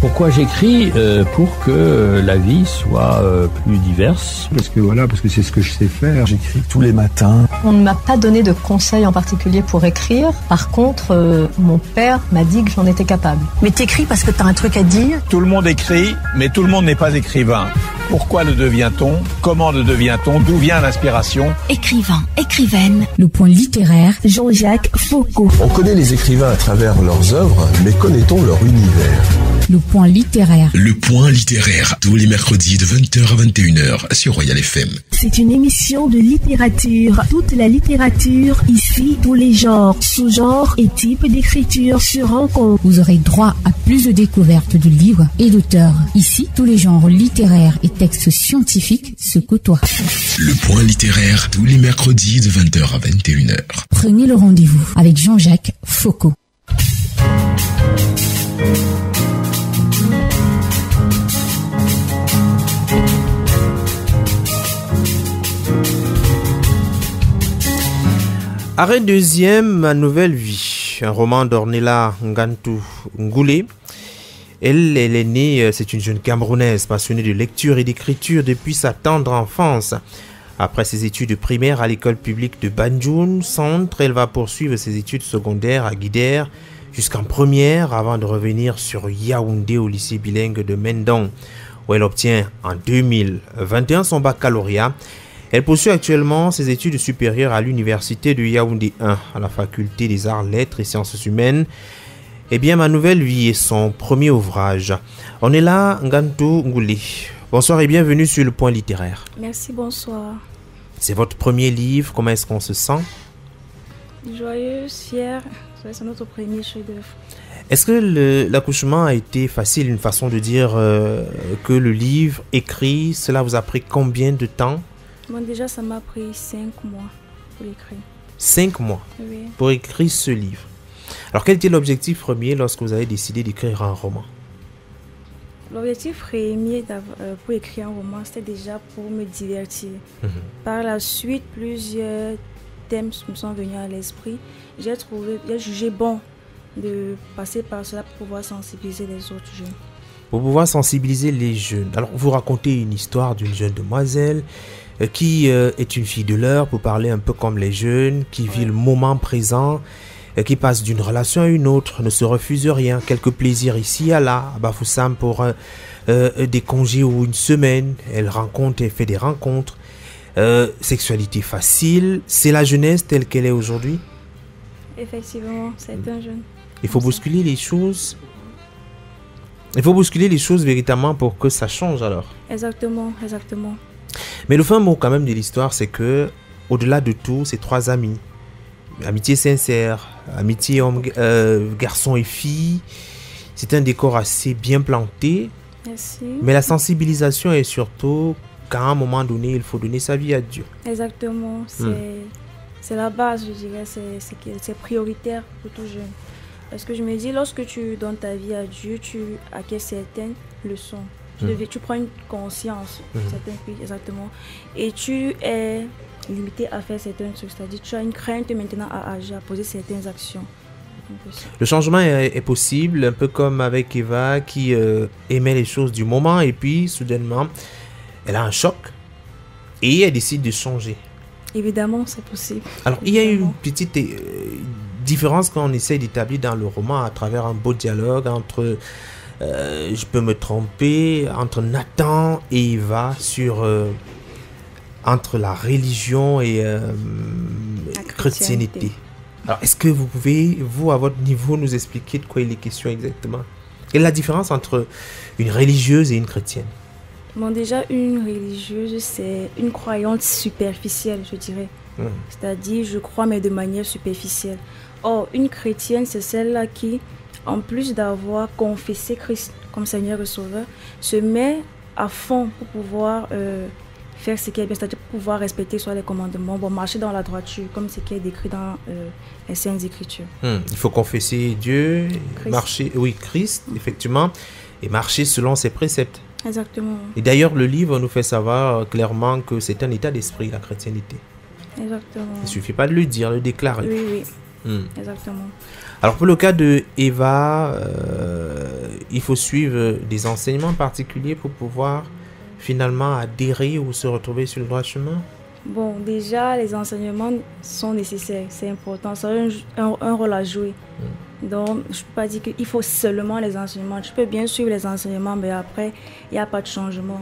Pourquoi j'écris? Pour que la vie soit plus diverse. Parce que c'est ce que je sais faire. J'écris tous les matins. On ne m'a pas donné de conseils en particulier pour écrire. Par contre, mon père m'a dit que j'en étais capable. Mais t'écris parce que t'as un truc à dire? Tout le monde écrit, mais tout le monde n'est pas écrivain. Pourquoi le devient-on? Comment le devient-on? D'où vient l'inspiration? Écrivain, écrivaine. Le point littéraire, Jean-Jacques Foucault. On connaît les écrivains à travers leurs œuvres, mais connaît-on leur univers? Le point littéraire. Le point littéraire, tous les mercredis de 20h à 21h sur Royal FM. C'est une émission de littérature. Toute la littérature, ici, tous les genres, sous-genres et types d'écriture se rencontrent. Vous aurez droit à plus de découvertes de livres et d'auteurs. Ici, tous les genres littéraires et textes scientifiques se côtoient. Le point littéraire, tous les mercredis de 20h à 21h. Prenez le rendez-vous avec Jean-Jacques Foucault. Arrêt deuxième, ma nouvelle vie, un roman d'Ornella Ngantou Ngoulé. Elle est née, c'est une jeune Camerounaise passionnée de lecture et d'écriture depuis sa tendre enfance. Après ses études primaires à l'école publique de Banjul Centre, elle va poursuivre ses études secondaires à Guidère jusqu'en première avant de revenir sur Yaoundé au lycée bilingue de Mendong, où elle obtient en 2021 son baccalauréat. Elle poursuit actuellement ses études supérieures à l'université de Yaoundé 1, à la faculté des arts, lettres et sciences humaines. Eh bien, ma nouvelle vie est son premier ouvrage. On est là, Ngantou Ngoulé. Bonsoir et bienvenue sur le point littéraire. Merci, bonsoir. C'est votre premier livre, comment est-ce qu'on se sent? Joyeuse, fière, c'est notre premier chef-d'œuvre. Est-ce que l'accouchement a été facile, une façon de dire que le livre écrit, cela vous a pris combien de temps? Bon, déjà, ça m'a pris 5 mois pour écrire. 5 mois? Oui. Pour écrire ce livre. Alors, quel était l'objectif premier lorsque vous avez décidé d'écrire un roman? L'objectif premier pour écrire un roman, c'était déjà pour me divertir. Par la suite, plusieurs thèmes me sont venus à l'esprit. J'ai jugé bon de passer par cela pour pouvoir sensibiliser les autres jeunes. Pour pouvoir sensibiliser les jeunes. Alors, vous racontez une histoire d'une jeune demoiselle qui est une fille de l'heure, pour parler un peu comme les jeunes, qui vit le moment présent, qui passe d'une relation à une autre, ne se refuse rien, quelques plaisirs ici et là, à Bafoussam pour des congés ou une semaine, elle rencontre et fait des rencontres, sexualité facile, c'est la jeunesse telle qu'elle est aujourd'hui? Effectivement, c'est un jeune. Il faut bousculer les choses. Il faut bousculer les choses véritablement pour que ça change alors. Exactement, exactement. Mais le fin mot quand même de l'histoire, c'est que au-delà de tout, c'est 3 amis. Amitié sincère, amitié homme, garçon et fille. C'est un décor assez bien planté. Merci. Mais la sensibilisation est surtout qu'à un moment donné, il faut donner sa vie à Dieu. Exactement. C'est la base, je dirais. C'est prioritaire pour tout jeune. Parce que je me dis, lorsque tu donnes ta vie à Dieu, tu acquiers certaines leçons. Tu prends une conscience, certains pays, exactement. Et tu es limité à faire certains trucs. C'est-à-dire tu as une crainte maintenant à agir, à poser certaines actions. Le changement est possible, un peu comme avec Eva qui aimait les choses du moment et puis soudainement, elle a un choc et elle décide de changer. Évidemment, c'est possible. Alors, il y a une petite différence qu'on essaie d'établir dans le roman à travers un beau dialogue entre... je peux me tromper entre Nathan et Eva sur entre la religion et la chrétienté. Alors, est-ce que vous pouvez, vous, à votre niveau, nous expliquer de quoi il est question exactement? Quelle est la différence entre une religieuse et une chrétienne? Bon, déjà, une religieuse, c'est une croyante superficielle, je dirais. C'est-à-dire, je crois, mais de manière superficielle. Or, une chrétienne, c'est celle-là qui, en plus d'avoir confessé Christ comme Seigneur et Sauveur, se met à fond pour pouvoir faire ce qui est bien, c'est-à-dire pour pouvoir respecter soit les commandements, marcher dans la droiture, comme ce qui est décrit dans les Saintes Écritures. Il faut confesser Dieu, marcher, Christ, effectivement, et marcher selon ses préceptes. Exactement. Et d'ailleurs, le livre nous fait savoir clairement que c'est un état d'esprit, la chrétienté. Exactement. Il ne suffit pas de le dire, de le déclarer. Oui. Exactement. Alors pour le cas de Eva, il faut suivre des enseignements particuliers pour pouvoir finalement adhérer ou se retrouver sur le droit chemin? Bon, déjà, les enseignements sont nécessaires, c'est important, ça a un rôle à jouer. Donc, je ne peux pas dire qu'il faut seulement les enseignements. Tu peux bien suivre les enseignements, mais après, il n'y a pas de changement.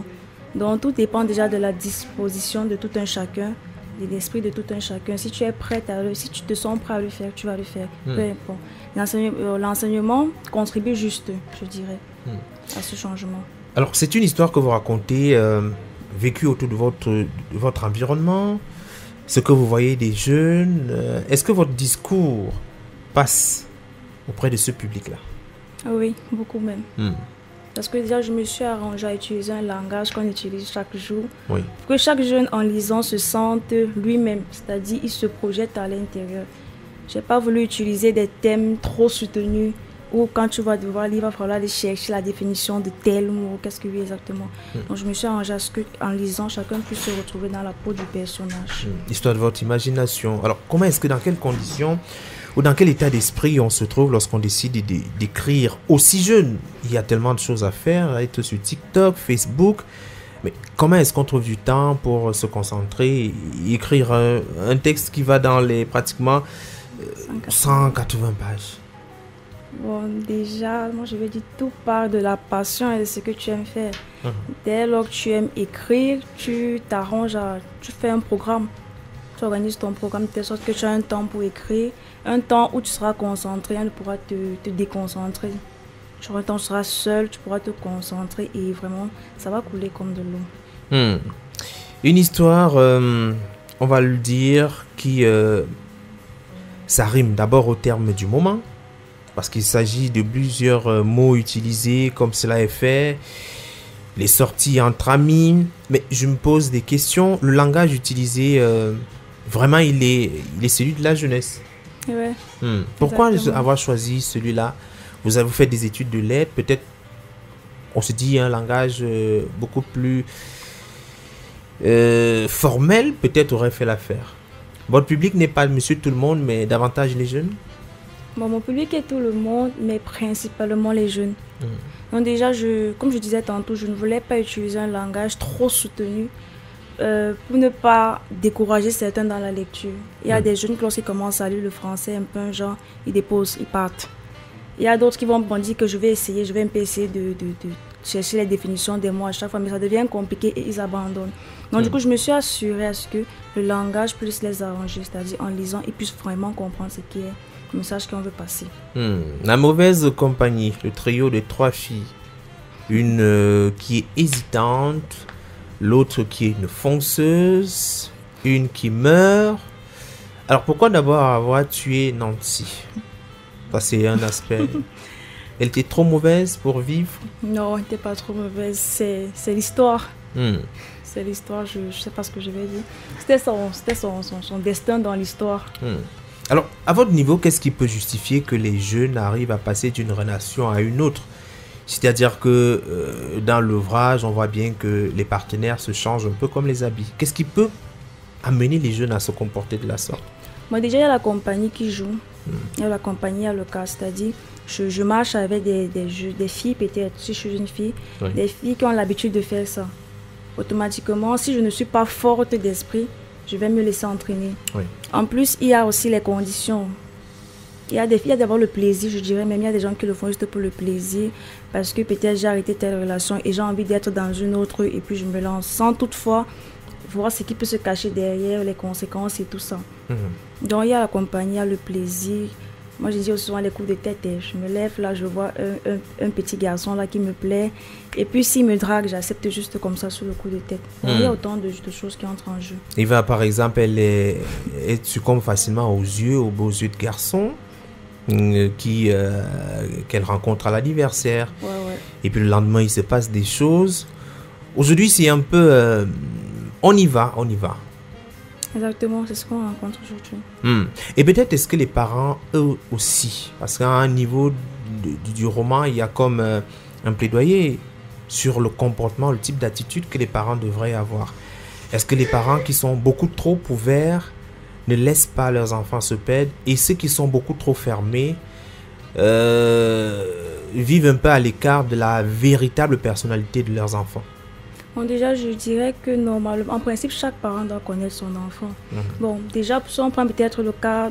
Donc, tout dépend déjà de la disposition de tout un chacun, de l'esprit de tout un chacun. Si tu es prêt si tu te sens prêt à le faire, tu vas le faire. Peu importe. L'enseignement contribue juste, je dirais, à ce changement. Alors, c'est une histoire que vous racontez, vécue autour de votre environnement, ce que vous voyez des jeunes. Est-ce que votre discours passe auprès de ce public-là? Oui, beaucoup même. Parce que déjà, je me suis arrangée à utiliser un langage qu'on utilise chaque jour. Pour que chaque jeune, en lisant, se sente lui-même. C'est-à-dire, il se projette à l'intérieur. Je n'ai pas voulu utiliser des thèmes trop soutenus ou quand tu vas devoir lire, il va falloir aller chercher la définition de tel mot, qu'est-ce que oui exactement. Donc, je me suis arrangée à ce qu'en lisant, chacun puisse se retrouver dans la peau du personnage. Histoire de votre imagination. Alors, comment est-ce que, dans quelles conditions ou dans quel état d'esprit on se trouve lorsqu'on décide d'écrire aussi jeune? Il y a tellement de choses à faire, être sur TikTok, Facebook. Mais comment est-ce qu'on trouve du temps pour se concentrer et écrire un texte qui va dans les pratiquement 180 pages? Bon, déjà, moi je vais dire, tout part de la passion et de ce que tu aimes faire. Dès lors que tu aimes écrire, tu t'arranges tu fais un programme. Tu organises ton programme de telle sorte que tu as un temps pour écrire, un temps où tu seras concentré, on ne pourra te déconcentrer. Tu auras un temps où tu seras seul, tu pourras te concentrer et vraiment, ça va couler comme de l'eau. Une histoire, on va le dire, qui ça rime d'abord au terme du moment, parce qu'il s'agit de plusieurs mots utilisés comme cela est fait, les sorties entre amis. Mais je me pose des questions. Le langage utilisé, vraiment, il est celui de la jeunesse. Ouais, Pourquoi avoir choisi celui-là? Vous avez fait des études de lettres, peut-être, on se dit un langage beaucoup plus formel, peut-être aurait fait l'affaire. Votre public n'est pas monsieur tout le monde, mais davantage les jeunes? Bon, mon public est tout le monde, mais principalement les jeunes. Donc déjà, comme je disais tantôt, je ne voulais pas utiliser un langage trop soutenu pour ne pas décourager certains dans la lecture. Il y a des jeunes qui, lorsqu'ils commencent à lire le français, un peu un genre, ils déposent, ils partent. Il y a d'autres qui vont me dire que je vais un peu essayer de chercher les définitions des mots à chaque fois, mais ça devient compliqué et ils abandonnent. Donc du coup, je me suis assurée à ce que le langage puisse les arranger, c'est-à-dire en lisant, ils puissent vraiment comprendre ce qui est le message qu'on veut passer. La mauvaise compagnie, le trio de 3 filles. Une qui est hésitante, l'autre qui est une fonceuse, une qui meurt. Alors pourquoi d'abord avoir tué Nancy? Ça, c'est un aspect. Elle était trop mauvaise pour vivre? Non, elle n'était pas trop mauvaise. C'est l'histoire. C'est l'histoire, je ne sais pas ce que je vais dire. C'était son destin dans l'histoire. Alors, à votre niveau, qu'est-ce qui peut justifier que les jeunes arrivent à passer d'une relation à une autre? C'est-à-dire que dans l'ouvrage, on voit bien que les partenaires se changent un peu comme les habits. Qu'est-ce qui peut amener les jeunes à se comporter de la sorte? Moi, déjà, il y a la compagnie qui joue. Il y a la compagnie, il y a le cas. C'est-à-dire, je marche avec des filles, peut-être, si je suis une fille, des filles qui ont l'habitude de faire ça. Automatiquement, si je ne suis pas forte d'esprit, je vais me laisser entraîner. En plus, il y a aussi les conditions. Il y a d'abord le plaisir, je dirais, même il y a des gens qui le font juste pour le plaisir, parce que peut-être j'ai arrêté telle relation et j'ai envie d'être dans une autre et puis je me lance sans toutefois voir ce qui peut se cacher derrière, les conséquences et tout ça. Donc il y a la compagnie, il y a le plaisir. Moi je dis aussi souvent les coups de tête, je me lève là, je vois un petit garçon là qui me plaît et puis s'il me drague, j'accepte juste comme ça sur le coup de tête. Il y a autant de choses qui entrent en jeu. Eva par exemple, elle succombe facilement aux beaux yeux de garçon qu'elle rencontre à l'anniversaire. Et puis le lendemain il se passe des choses. Aujourd'hui c'est un peu on y va. Exactement, c'est ce qu'on rencontre aujourd'hui. Et peut-être est-ce que les parents, eux aussi, parce qu'à un niveau du roman, il y a comme un plaidoyer sur le comportement, le type d'attitude que les parents devraient avoir. Est-ce que les parents qui sont beaucoup trop ouverts ne laissent pas leurs enfants se perdre, et ceux qui sont beaucoup trop fermés vivent un peu à l'écart de la véritable personnalité de leurs enfants. Bon, déjà, je dirais que normalement, en principe, chaque parent doit connaître son enfant. Bon, déjà, si on prend peut-être le cas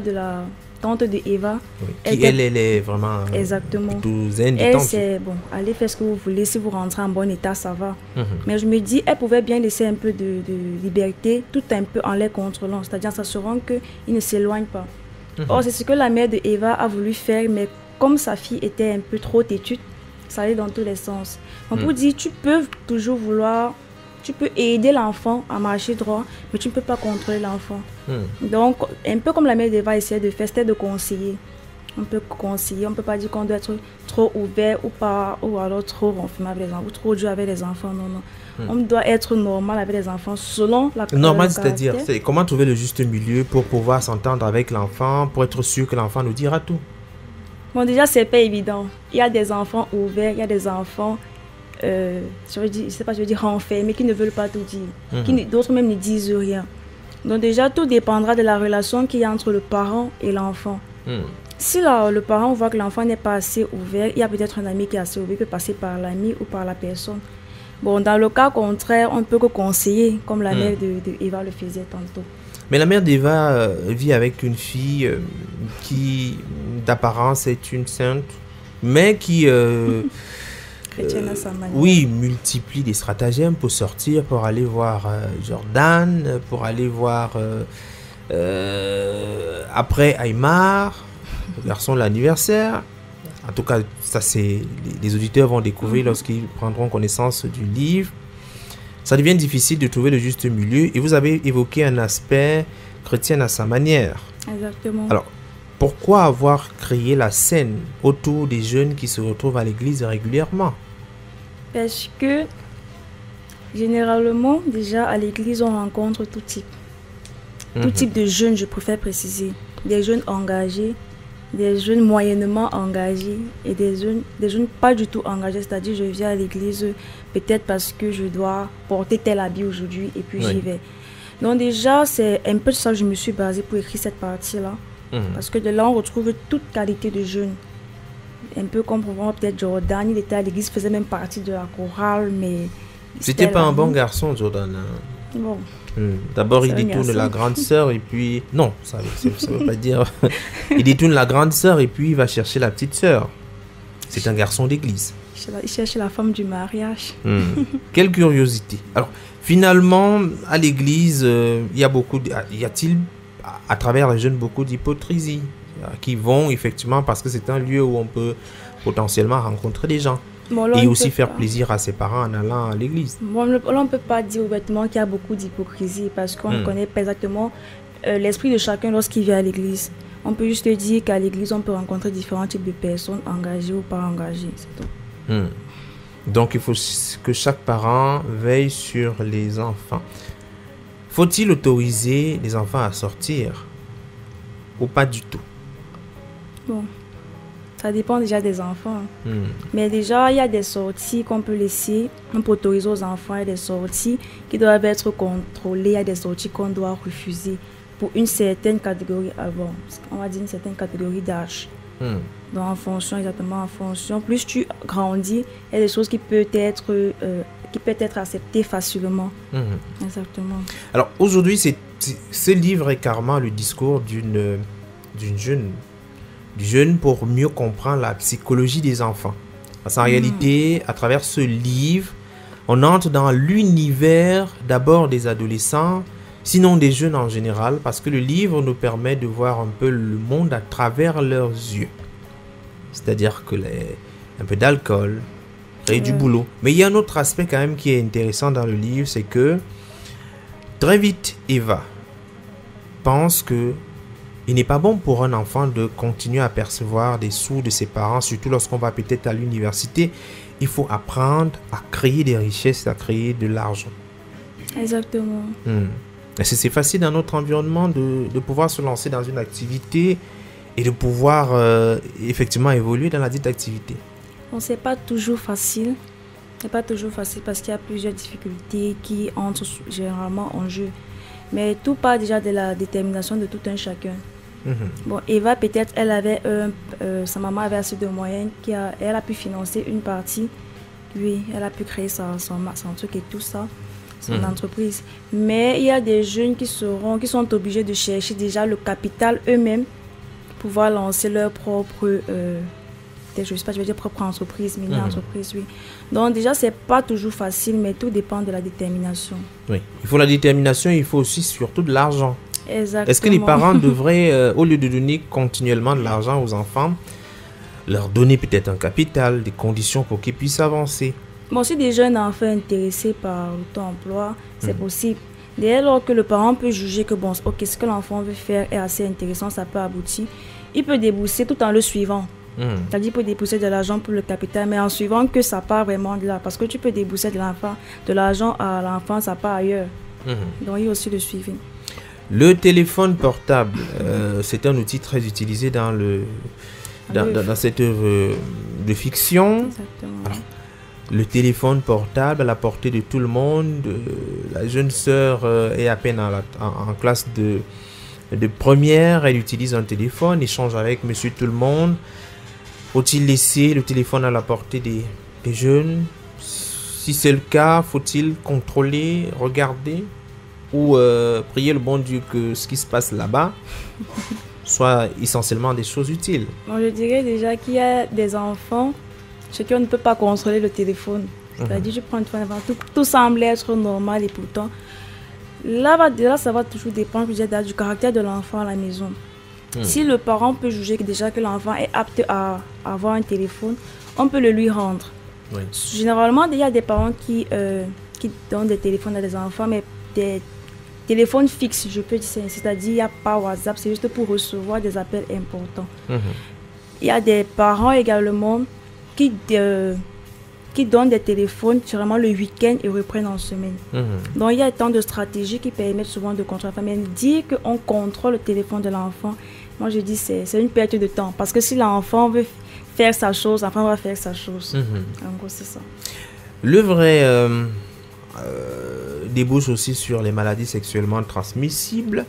de la tante de Eva. Oui, elle est vraiment exactement. Zen de elle, tante. c'est bon, allez faire ce que vous voulez, si vous rentrez en bon état, ça va. Mais je me dis, elle pouvait bien laisser un peu de liberté, tout un peu en les contrôlant, c'est-à-dire s'assurant qu'ils ne s'éloignent pas. Or, c'est ce que la mère de Eva a voulu faire, mais comme sa fille était un peu trop têtue, ça allait dans tous les sens. Donc, pour dire, tu peux toujours vouloir, tu peux aider l'enfant à marcher droit, mais tu ne peux pas contrôler l'enfant. Donc, un peu comme la mère d'Eva essayait de faire, c'était de conseiller. On peut conseiller, on ne peut pas dire qu'on doit être trop ouvert ou pas, ou alors trop renfermé avec les enfants, ou trop dur avec les enfants, non. On doit être normal avec les enfants selon la normal, c'est-à-dire, comment trouver le juste milieu pour pouvoir s'entendre avec l'enfant, pour être sûr que l'enfant nous dira tout. Bon, déjà, c'est pas évident. Il y a des enfants ouverts, il y a des enfants, je veux dire renfermés, qui ne veulent pas tout dire. D'autres même ne disent rien. Donc déjà, tout dépendra de la relation qu'il y a entre le parent et l'enfant. Si le parent voit que l'enfant n'est pas assez ouvert, il y a peut-être un ami qui est assez ouvert, il peut passer par l'ami ou par la personne. Bon, dans le cas contraire, on ne peut que conseiller, comme la mère de Eva le faisait tantôt. Mais la mère d'Eva vit avec une fille qui, d'apparence, est une sainte, mais qui chrétienne à sa manière. Oui, multiplie des stratagèmes pour sortir, pour aller voir Jordan, pour aller voir après Aymar, le garçon de l'anniversaire. En tout cas, ça c'est les auditeurs vont découvrir lorsqu'ils prendront connaissance du livre. Ça devient difficile de trouver le juste milieu, et vous avez évoqué un aspect chrétien à sa manière. Exactement. Alors, pourquoi avoir créé la scène autour des jeunes qui se retrouvent à l'église régulièrement? Parce que, généralement, déjà, à l'église, on rencontre tout type. Tout type de jeunes, je préfère préciser. Des jeunes engagés, des jeunes moyennement engagés et des jeunes pas du tout engagés. C'est-à-dire, je viens à l'église peut-être parce que je dois porter tel habit aujourd'hui et puis j'y vais. Donc déjà, c'est un peu ça que je me suis basée pour écrire cette partie-là. Parce que de là, on retrouve toute qualité de jeunes. Un peu comme pour voir peut-être Jordan, il était à l'église, faisait même partie de la chorale, mais... C'était pas un bon garçon, Jordan. Bon. D'abord, il détourne la grande sœur et puis... Non, ça veut pas dire... Il détourne la grande sœur et puis il va chercher la petite sœur. C'est un garçon d'église. Il cherche la femme du mariage. Quelle curiosité. Alors, finalement, à l'église, y a-t-il, à travers les jeunes, beaucoup d'hypocrisie qui vont effectivement parce que c'est un lieu où on peut potentiellement rencontrer des gens. Bon, là, et aussi faire plaisir à ses parents en allant à l'église. Bon, là, on ne peut pas dire ouvertement qu'il y a beaucoup d'hypocrisie parce qu'on ne connaît pas exactement l'esprit de chacun lorsqu'il vient à l'église. On peut juste dire qu'à l'église, on peut rencontrer différents types de personnes engagées ou pas engagées, c'est tout. Donc, il faut que chaque parent veille sur les enfants. Faut-il autoriser les enfants à sortir ou pas du tout? Bon, ça dépend déjà des enfants. Mais déjà, il y a des sorties qu'on peut laisser, on peut autoriser aux enfants. Il y a des sorties qui doivent être contrôlées. Il y a des sorties qu'on doit refuser pour une certaine catégorie avant. On va dire une certaine catégorie d'âge. Donc, en fonction, plus tu grandis, il y a des choses qui peuvent être acceptées facilement. Exactement. Alors, aujourd'hui, ce livre est carrément le discours d'une jeune pour mieux comprendre la psychologie des enfants. Parce qu'en réalité, à travers ce livre, on entre dans l'univers d'abord des adolescents, sinon des jeunes en général, parce que le livre nous permet de voir un peu le monde à travers leurs yeux. C'est-à-dire que un peu d'alcool, et du boulot. Mais il y a un autre aspect quand même qui est intéressant dans le livre, c'est que très vite, Eva pense que il n'est pas bon pour un enfant de continuer à percevoir des sous de ses parents, surtout lorsqu'on va peut-être à l'université. Il faut apprendre à créer des richesses, à créer de l'argent. Exactement. C'est facile dans notre environnement de pouvoir se lancer dans une activité et de pouvoir effectivement évoluer dans la dite activité. Bon, c'est pas toujours facile. C'est pas toujours facile parce qu'il y a plusieurs difficultés qui entrent généralement en jeu. Mais tout part déjà de la détermination de tout un chacun. Bon, Eva, peut-être, elle avait sa maman avait assez de moyens, elle a pu financer une partie. Oui, elle a pu créer son truc et tout ça, son entreprise. Mais il y a des jeunes qui sont obligés de chercher déjà le capital eux-mêmes pour pouvoir lancer leur propre, propre entreprise, mini-entreprise, oui. Donc déjà, c'est pas toujours facile, mais tout dépend de la détermination. Oui, il faut la détermination, il faut aussi surtout de l'argent. Exactement. Est-ce que les parents devraient, au lieu de donner continuellement de l'argent aux enfants, leur donner peut-être un capital, des conditions pour qu'ils puissent avancer? Bon, si des jeunes enfants intéressés par l'auto-emploi, c'est possible. Dès lors que le parent peut juger que bon, ok, ce que l'enfant veut faire est assez intéressant, ça peut aboutir, il peut débourser tout en le suivant. C'est-à-dire qu'il peut débourser de l'argent pour le capital, mais en suivant que ça part vraiment de là. Parce que tu peux débourser de l'argent à l'enfant, ça part ailleurs. Donc il y a aussi le suivi. Le téléphone portable, c'est un outil très utilisé dans cette œuvre de fiction. Exactement. Alors, le téléphone portable à la portée de tout le monde. La jeune sœur est à peine en classe de première. Elle utilise un téléphone, échange avec monsieur tout le monde. Faut-il laisser le téléphone à la portée des jeunes? Si c'est le cas, faut-il contrôler, regarder ou prier le bon Dieu que ce qui se passe là-bas soit essentiellement des choses utiles? Bon, je dirais déjà qu'il y a des enfants chez qui on ne peut pas contrôler le téléphone. C'est-à-dire, tu prends le téléphone, tout semble être normal et pourtant, là, ça va toujours dépendre du caractère de l'enfant à la maison. Si le parent peut juger déjà que l'enfant est apte à avoir un téléphone, on peut le lui rendre. Oui. Généralement, il y a des parents qui donnent des téléphones à des enfants, mais des téléphones fixes, je peux dire, c'est-à-dire il n'y a pas WhatsApp, c'est juste pour recevoir des appels importants. Il y a des parents également qui donnent des téléphones vraiment le week-end et reprennent en semaine. Donc il y a tant de stratégies qui permettent souvent de contrôler la famille. Mais dire qu'on contrôle le téléphone de l'enfant, moi je dis c'est une perte de temps. Parce que si l'enfant veut faire sa chose, l'enfant va faire sa chose. En gros, c'est ça. L'œuvre débouche aussi sur les maladies sexuellement transmissibles.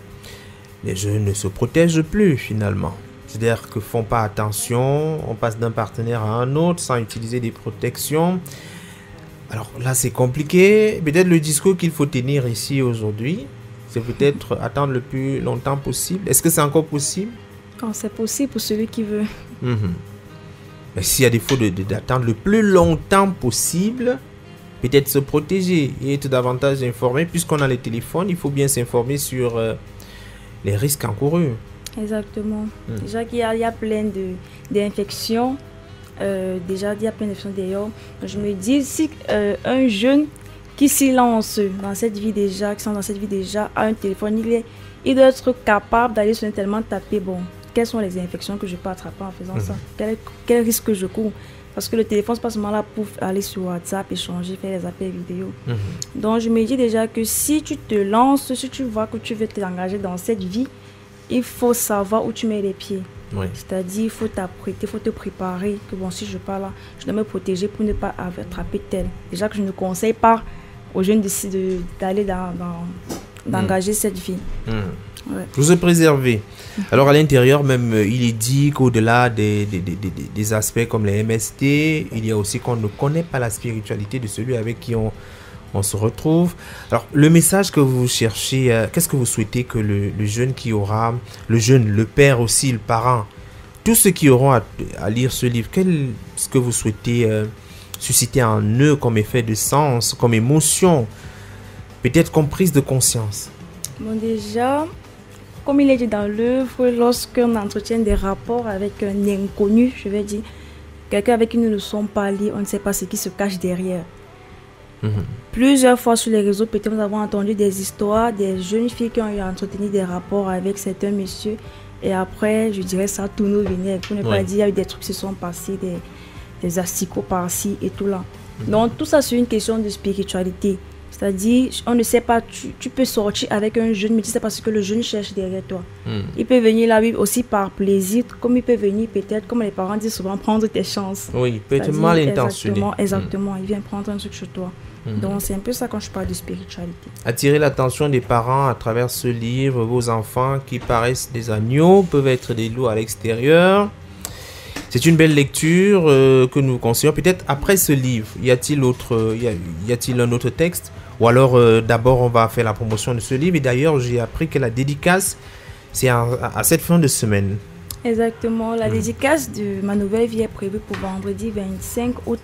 Les jeunes ne se protègent plus finalement. C'est-à-dire que font pas attention, on passe d'un partenaire à un autre sans utiliser des protections. Alors là, c'est compliqué. Peut-être le discours qu'il faut tenir ici aujourd'hui, c'est peut-être attendre le plus longtemps possible. Est-ce que c'est encore possible? C'est possible pour celui qui veut. Mais s'il y a des défaut d'attendre le plus longtemps possible, peut-être se protéger et être davantage informé. Puisqu'on a les téléphones, il faut bien s'informer sur les risques encourus. Exactement. Déjà qu'il y a plein d'infections. Déjà, il y a plein d'infections d'ailleurs. Je me dis, si un jeune qui s'y lance dans cette vie déjà, a un téléphone, il doit être capable d'aller sur tellement taper, bon, quelles sont les infections que je peux attraper en faisant ça? Quel risque je cours? Parce que le téléphone, c'est pas seulement là pour aller sur WhatsApp, échanger, faire des appels vidéo. Donc, je me dis déjà que si tu te lances, si tu vois que tu veux t'engager dans cette vie, il faut savoir où tu mets les pieds. C'est-à-dire, il faut t'apprêter, il faut te préparer. Que bon, si je pars là, je dois me protéger pour ne pas attraper tel. Déjà que je ne conseille pas aux jeunes d'aller d'engager cette vie. Pour se préserver. Alors, à l'intérieur, même, il est dit qu'au-delà des aspects comme les MST, il y a aussi qu'on ne connaît pas la spiritualité de celui avec qui on se retrouve. Alors, le message que vous cherchez, qu'est-ce que vous souhaitez que le jeune qui aura, le père aussi, le parent, tous ceux qui auront à lire ce livre, qu'est-ce que vous souhaitez susciter en eux comme effet de sens, comme émotion, peut-être comme prise de conscience? Bon, déjà, comme il est dit dans l'œuvre, lorsqu'on entretient des rapports avec un inconnu, je vais dire, quelqu'un avec qui nous ne sommes pas liés, on ne sait pas ce qui se cache derrière. Plusieurs fois sur les réseaux, peut-être nous avons entendu des histoires des jeunes filles qui ont eu à entretenir des rapports avec certains messieurs et après, je dirais ça tourne au vinaigre. Pour ne pas dire, il y a eu des trucs qui se sont passés, des asticots par-ci et tout là. Donc tout ça, c'est une question de spiritualité. C'est-à-dire, on ne sait pas, tu peux sortir avec un jeune, mais tu ne sais pas ce que le jeune cherche derrière toi. Il peut venir là aussi par plaisir, comme il peut venir peut-être, comme les parents disent souvent, prendre tes chances. Oui, il peut être mal intentionné. Exactement, il vient prendre un truc chez toi. Donc c'est un peu ça quand je parle de spiritualité. Attirer l'attention des parents à travers ce livre. Vos enfants qui paraissent des agneaux peuvent être des loups à l'extérieur. C'est une belle lecture que nous conseillons. Peut-être après ce livre, y a-t-il un autre texte? Ou alors d'abord on va faire la promotion de ce livre. Et d'ailleurs j'ai appris que la dédicace c'est à cette fin de semaine. Exactement. La dédicace de ma nouvelle vie est prévue pour vendredi 25 août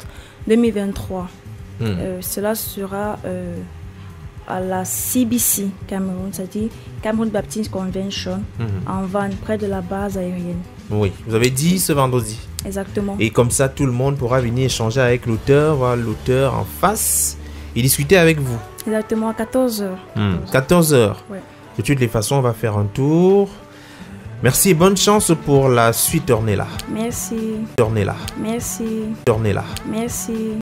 2023. Cela sera à la CBC Cameroun, c'est-à-dire Cameroun Baptist Convention, en Vannes, près de la base aérienne. Oui, vous avez dit ce vendredi. Exactement. Et comme ça, tout le monde pourra venir échanger avec l'auteur, voir l'auteur en face et discuter avec vous. Exactement, à 14h. 14h. Ouais. De toutes les façons, on va faire un tour. Merci et bonne chance pour la suite Ornella. Merci. Ornella. Merci. Ornella. Merci.